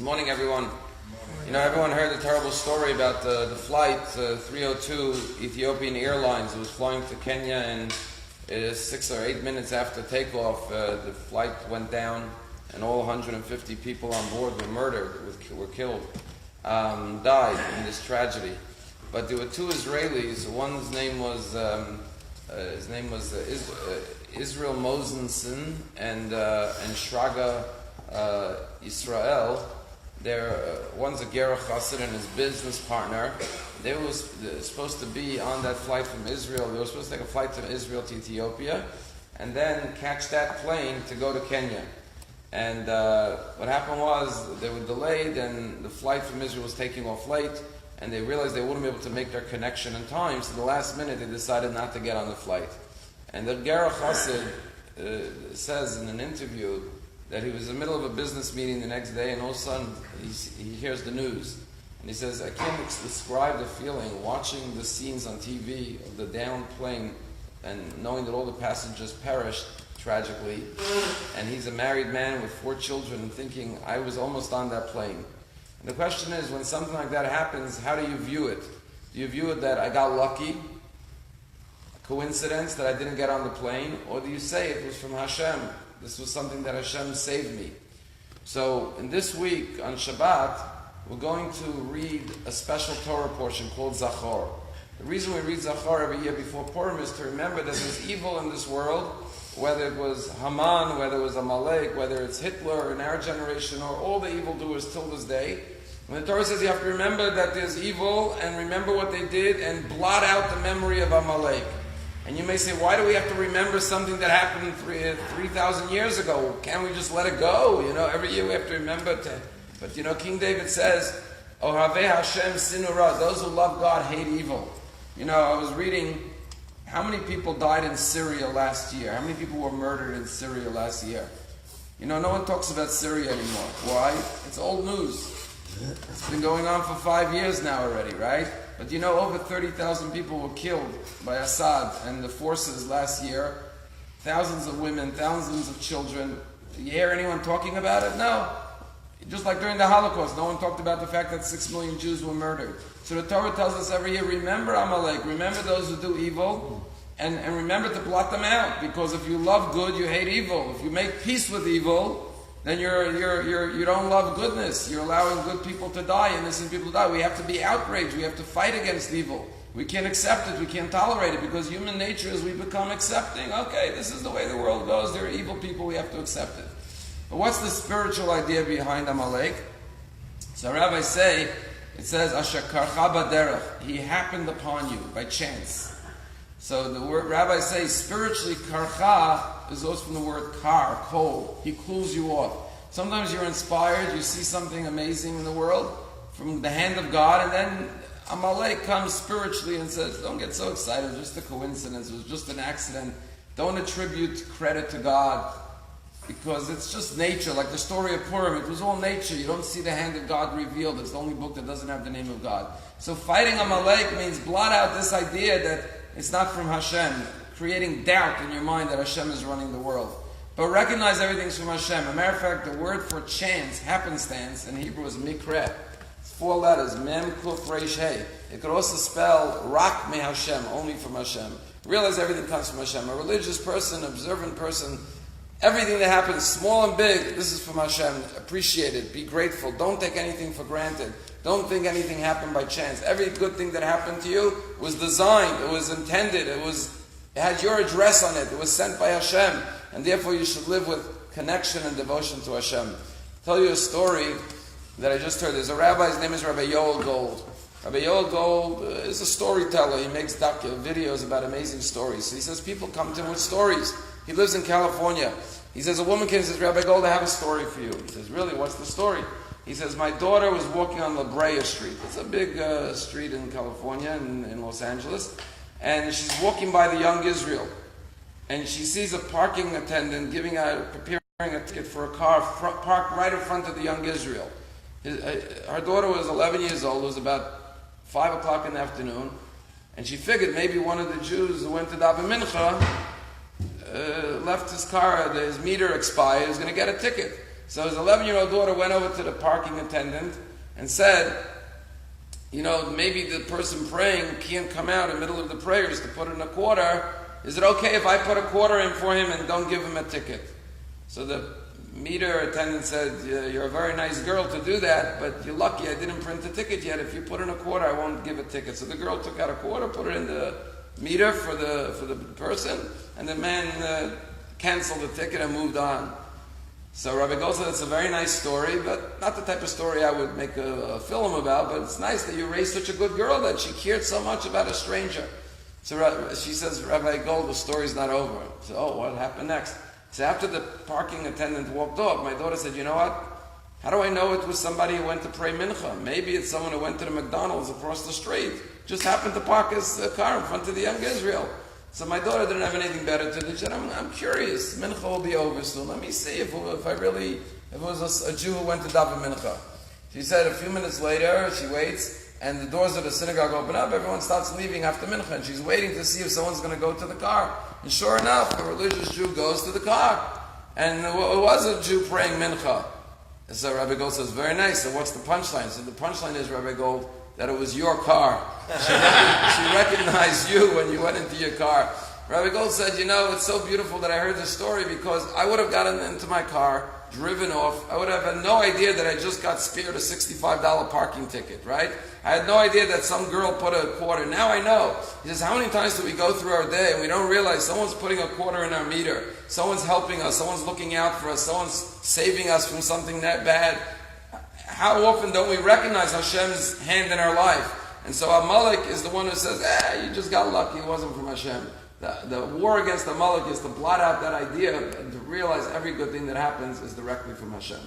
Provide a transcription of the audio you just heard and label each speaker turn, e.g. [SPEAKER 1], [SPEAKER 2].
[SPEAKER 1] Good morning, everyone. You know, everyone heard the terrible story about the flight 302 Ethiopian Airlines. It was flying to Kenya, and 6 or 8 minutes after takeoff, the flight went down, and all 150 people on board were murdered, were killed, died in this tragedy. But there were two Israelis. One's name was Israel Mosenson and Shraga Israel. One's a Gerach Chassid and his business partner. They were supposed to be on that flight from Israel. They were supposed to take a flight from Israel to Ethiopia and then catch that plane to go to Kenya. And what happened was they were delayed, and the flight from Israel was taking off late, and they realized they wouldn't be able to make their connection in time, so the last minute they decided not to get on the flight. And the Gerach Chassid says in an interview that he was in the middle of a business meeting the next day, and all of a sudden he hears the news. And he says, I can't describe the feeling watching the scenes on TV of the downed plane and knowing that all the passengers perished tragically. And he's a married man with 4 children, thinking, I was almost on that plane. And the question is, when something like that happens, how do you view it? Do you view it that I got lucky, a coincidence that I didn't get on the plane, or do you say it was from Hashem? This was something that Hashem saved me. So in this week, on Shabbat, we're going to read a special Torah portion called Zachor. The reason we read Zachor every year before Purim is to remember that there's evil in this world, whether it was Haman, whether it was Amalek, whether it's Hitler in our generation, or all the evildoers till this day. When the Torah says you have to remember that there's evil, and remember what they did, and blot out the memory of Amalek. And you may say, why do we have to remember something that happened 3,000 years ago? Can't we just let it go? You know, every year we have to remember to. But you know, King David says, Ohavei Hashem sinura, those who love God hate evil. You know, I was reading how many people died in Syria last year. How many people were murdered in Syria last year? You know, no one talks about Syria anymore. Why? It's old news. It's been going on for 5 years now already, right? But you know, over 30,000 people were killed by Assad and the forces last year. Thousands of women, thousands of children. Do you hear anyone talking about it? No. Just like during the Holocaust, no one talked about the fact that 6 million Jews were murdered. So the Torah tells us every year, remember Amalek, remember those who do evil, and remember to blot them out. Because if you love good, you hate evil. If you make peace with evil, then you don't love goodness. You're allowing good people to die, innocent people to die. We have to be outraged. We have to fight against evil. We can't accept it. We can't tolerate it, because human nature is we become accepting. Okay, this is the way the world goes. There are evil people. We have to accept it. But what's the spiritual idea behind Amalek? So Rabbi say, it says, Asher karcha baderech, he happened upon you by chance. So the word Rabbi says, spiritually, karcha is also from the word kar, coal. He cools you off. Sometimes you're inspired, you see something amazing in the world from the hand of God, and then Amalek comes spiritually and says, don't get so excited, it was just a coincidence, it was just an accident. Don't attribute credit to God, because it's just nature. Like the story of Purim, it was all nature. You don't see the hand of God revealed. It's the only book that doesn't have the name of God. So fighting Amalek means blot out this idea that it's not from Hashem, creating doubt in your mind that Hashem is running the world. But recognize everything's from Hashem. As a matter of fact, the word for chance, happenstance, in Hebrew is mikra. It's 4 letters, mem, kuf, reish, hey. It could also spell rak me Hashem, only from Hashem. Realize everything comes from Hashem. A religious person, observant person, everything that happens, small and big, this is from Hashem. Appreciate it. Be grateful. Don't take anything for granted. Don't think anything happened by chance. Every good thing that happened to you was designed. It was intended. It had your address on it. It was sent by Hashem. And therefore you should live with connection and devotion to Hashem. I'll tell you a story that I just heard. There's a rabbi, his name is Rabbi Yoel Gold. Rabbi Yoel Gold is a storyteller. He makes videos about amazing stories. So he says people come to him with stories. He lives in California. He says, a woman came and says, Rabbi Gold, I have a story for you. He says, really, what's the story? He says, my daughter was walking on La Brea Street. It's a big street in California, in Los Angeles. And she's walking by the Young Israel. And she sees a parking attendant preparing a ticket for a car parked right in front of the Young Israel. Her daughter was 11 years old. It was about 5 o'clock in the afternoon. And she figured maybe one of the Jews who went to daven mincha left his car, his meter expired, he was going to get a ticket. So his 11-year-old daughter went over to the parking attendant and said, maybe the person praying can't come out in the middle of the prayers to put in a quarter. Is it okay if I put a quarter in for him and don't give him a ticket? So the meter attendant said, you're a very nice girl to do that, but you're lucky I didn't print the ticket yet. If you put in a quarter, I won't give a ticket. So the girl took out a quarter, put it in the meter for the person, and the man canceled the ticket and moved on. So Rabbi Gold said it's a very nice story, but not the type of story I would make a film about, but it's nice that you raised such a good girl that she cared so much about a stranger. So she says, Rabbi Gold, the story's not over. So, what happened next? So after the parking attendant walked off, my daughter said, you know what? How do I know it was somebody who went to pray mincha? Maybe it's someone who went to the McDonald's across the street, just happened to park his car in front of the young Israel. So my daughter didn't have anything better to do. She said, I'm curious. Mincha will be over soon. Let me see if it was a Jew who went to daven mincha. She said a few minutes later, she waits, and the doors of the synagogue open up. Everyone starts leaving after mincha, and she's waiting to see if someone's going to go to the car. And sure enough, a religious Jew goes to the car. And it was a Jew praying mincha. And so Rabbi Gold says, very nice. So what's the punchline? So the punchline is, Rabbi Gold, that it was your car. She recognized you when you went into your car. Rabbi Gold said, it's so beautiful that I heard this story, because I would have gotten into my car, driven off. I would have had no idea that I just got spared a $65 parking ticket, right? I had no idea that some girl put a quarter. Now I know. He says, how many times do we go through our day and we don't realize someone's putting a quarter in our meter, someone's helping us, someone's looking out for us, someone's saving us from something that bad. How often don't we recognize Hashem's hand in our life? And so Amalek is the one who says, you just got lucky, it wasn't from Hashem. The war against Amalek is to blot out that idea and to realize every good thing that happens is directly from Hashem.